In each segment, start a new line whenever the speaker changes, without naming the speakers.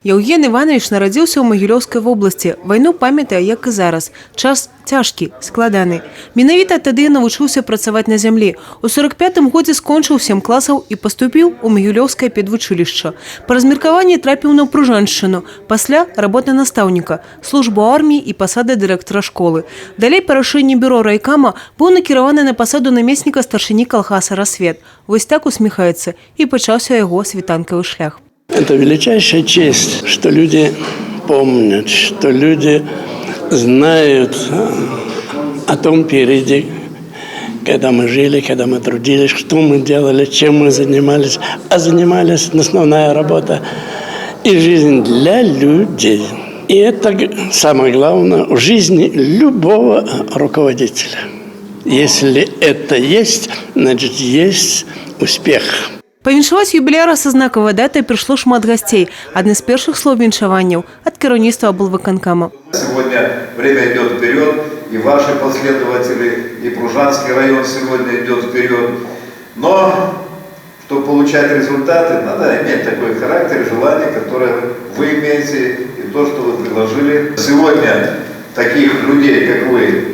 Євген Іванович народився у Могилевській області. Війну пам'ятає, як і зараз. Час тяжкий, складаний. Менавіта тоді навчився працювати на землі. У 45-му році скончив 7 класів і поступив у Могилевське педвучилище. По розміркуванні трапив на Пружанщину. Після – робота наставника, службу армії і посада директора школи. Далі по рішенню бюро райкома був накерований на посаду намісника старшини колхоза «Рассвет». Ось так усміхається і почався його світанковий шлях.
Это величайшая честь, что люди помнят, что люди знают о том периоде, когда мы жили, когда мы трудились, что мы делали, чем мы занимались. А занимались основная работа и жизнь для людей. И это самое главное в жизни любого руководителя. Если это есть, значит, есть успех.
Павіншаваць юбіляра са знакавай датай прыйшло шмат гасцей. Адны з першых слоў віншаванняў ад кіраўніцтва облвыканкама.
Сегодня время идет вперед, и ваши последователи, и Пружанский район сегодня идет вперед. Но, чтобы получать результаты, надо иметь такой характер, желание, которое вы имеете, и то, что вы предложили. Сегодня таких людей, как вы,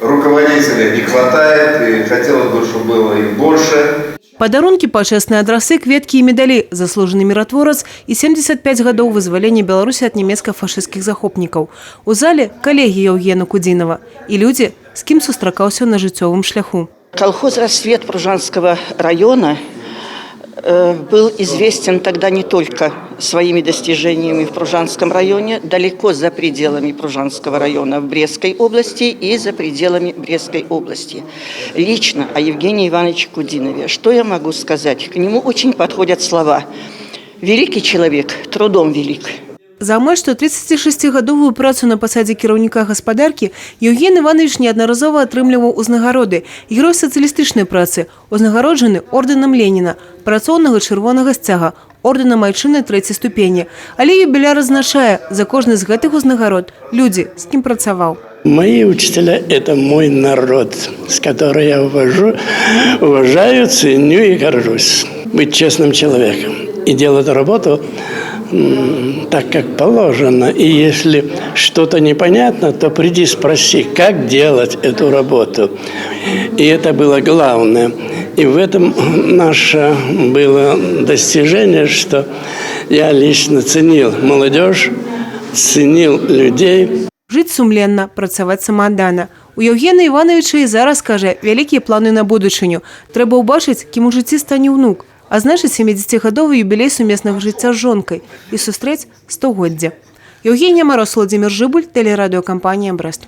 руководителей, не хватает, и хотелось бы, чтобы было их больше.
Падарункі, пачэсныя адрасы, кветкі і медалі, заслужаны міратворац і 75 гадоў вызвалення Беларусі ад нямецка-фашысцкіх захопнікаў. У зале калегі Євгена Кудзінава і людзі, з кім сустракаўся на жыццёвым шляху.
Колхоз «Рассвет» Пружанского района был известен тогда не только своими достижениями в Пружанском районе, далеко за пределами Пружанского района в Брестской области и за пределами Брестской области. Лично о Евгении Ивановиче Кудинове, что я могу сказать? К нему очень подходят слова. Великий человек, трудом велик.
За амаль што 36-гадовую працу на пасадзе кіраўніка гаспадаркі Євген Іванович неаднаразова атрымліваў узнагароды. Герой сацыялістычнай працы, узнагароджаны ордэнам Леніна, працоўнага чырвонага сцяга, ордэнам айчыны 3-й ступені. Але юбіляр адзначае, за кожны з гэтых узнагарод людзі, з кім працаваў.
Мои учителя – это мой народ, с которым я уважаю, ценю и горжусь. Быть честным человеком и делать работу так, как положено. И если что-то непонятно, то приди спроси, как делать эту работу. И это было главное. И в этом наше было достижение, что я лично ценил молодежь, ценил людей.
Жыць сумленна, працаваць самааддана. У Євгена Івановича і зараз, кажа, вялікія планы на будучыню. Трэба ўбачыць, кім у жыцці стане ўнук. А значыць, 70-гадовы юбілей сумеснага жыцця з жонкай і сустрэць 100-годдзя. Євгенія Мороз, Владимир Жибуль, телерадіокомпанія «Брест».